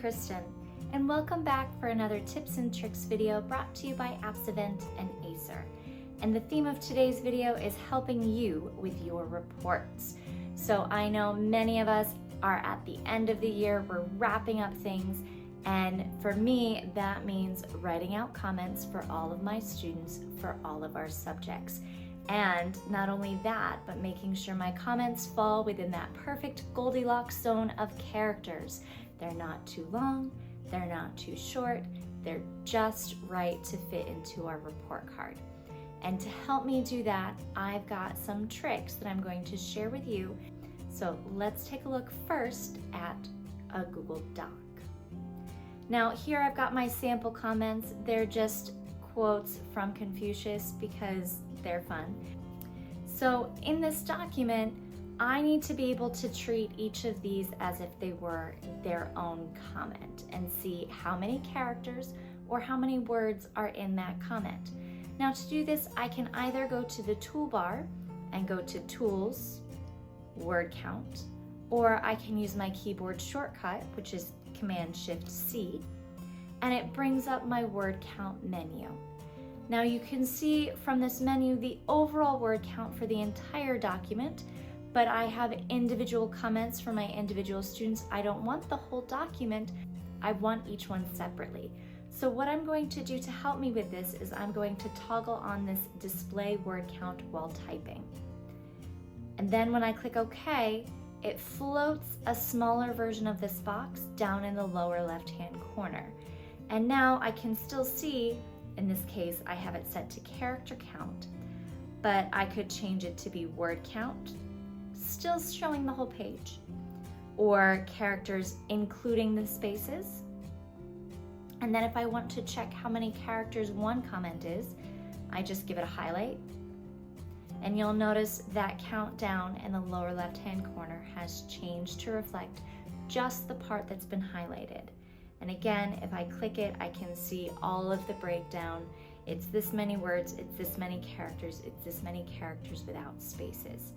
Kristen, and welcome back for another tips and tricks video brought to you by AppsEvents and Acer. And the theme of today's video is helping you with your reports. So I know many of us are at the end of the year, we're wrapping up things, and for me, that means writing out comments for all of my students for all of our subjects. And not only that, but making sure my comments fall within that perfect Goldilocks zone of characters. They're not too long, they're not too short, they're just right to fit into our report card. And to help me do that, I've got some tricks that I'm going to share with you. So let's take a look first at a Google Doc. Now here I've got my sample comments. They're just quotes from Confucius because they're fun. So in this document, I need to be able to treat each of these as if they were their own comment and see how many characters or how many words are in that comment. Now to do this, I can either go to the toolbar and go to Tools, Word Count, or I can use my keyboard shortcut, which is Command-Shift-C, and it brings up my word count menu. Now you can see from this menu the overall word count for the entire document, but I have individual comments for my individual students. I don't want the whole document, I want each one separately. So what I'm going to do to help me with this is I'm going to toggle on this display word count while typing. And then when I click OK, it floats a smaller version of this box down in the lower left-hand corner. And now I can still see, in this case, I have it set to character count, but I could change it to be word count, still showing the whole page, or characters including the spaces. And then if I want to check how many characters one comment is, I just give it a highlight. And you'll notice that countdown in the lower left-hand corner has changed to reflect just the part that's been highlighted. And again, if I click it, I can see all of the breakdown. It's this many words, it's this many characters, it's this many characters without spaces.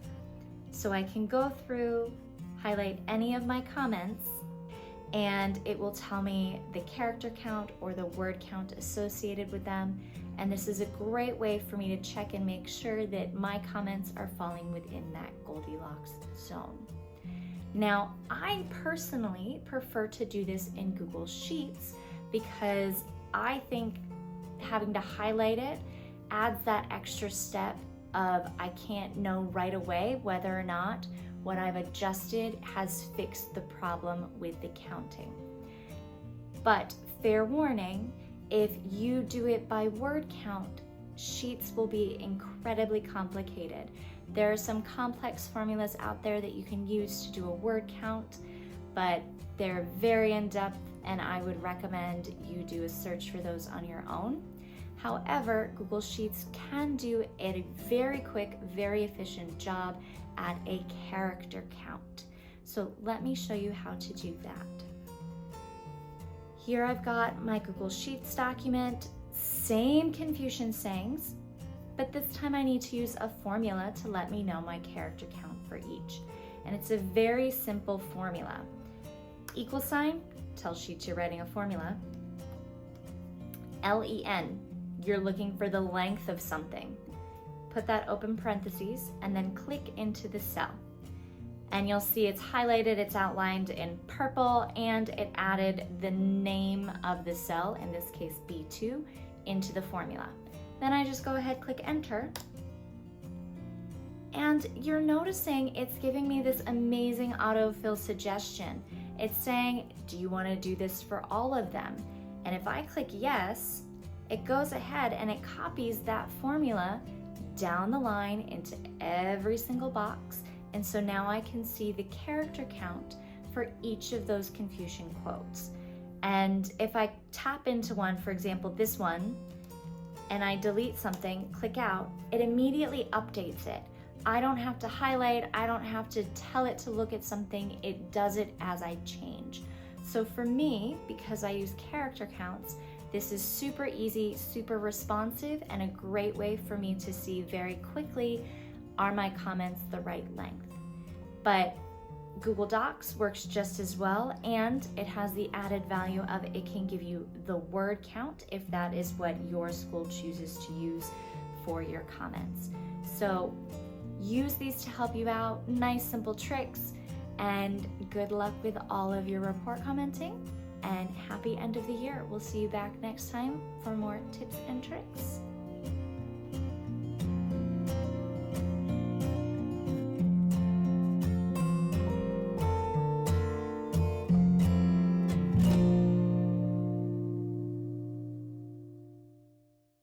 So I can go through, highlight any of my comments, and it will tell me the character count or the word count associated with them. And this is a great way for me to check and make sure that my comments are falling within that Goldilocks zone. Now, I personally prefer to do this in Google Sheets because I think having to highlight it adds that extra step of I can't know right away whether or not what I've adjusted has fixed the problem with the counting. But fair warning, if you do it by word count, Sheets will be incredibly complicated. There are some complex formulas out there that you can use to do a word count, but they're very in-depth and I would recommend you do a search for those on your own. However, Google Sheets can do a very quick, very efficient job at a character count. So let me show you how to do that. Here I've got my Google Sheets document, same Confucian sayings, but this time I need to use a formula to let me know my character count for each. And it's a very simple formula. Equal sign tells Sheets you're writing a formula. LEN, you're looking for the length of something. Put that open parentheses and then click into the cell. And you'll see it's highlighted, it's outlined in purple, and it added the name of the cell, in this case B2, into the formula. Then I just go ahead, click enter, and you're noticing it's giving me this amazing autofill suggestion. It's saying, do you want to do this for all of them? And if I click yes, it goes ahead and it copies that formula down the line into every single box. And so now I can see the character count for each of those Confucian quotes. And if I tap into one, for example, this one, and I delete something, click out, it immediately updates it. I don't have to highlight, I don't have to tell it to look at something, it does it as I change. So for me, because I use character counts, this is super easy, super responsive, and a great way for me to see very quickly, are my comments the right length? But Google Docs works just as well, and it has the added value of it can give you the word count if that is what your school chooses to use for your comments. So use these to help you out. Nice, simple tricks, and good luck with all of your report commenting, and happy end of the year. We'll see you back next time for more tips and tricks.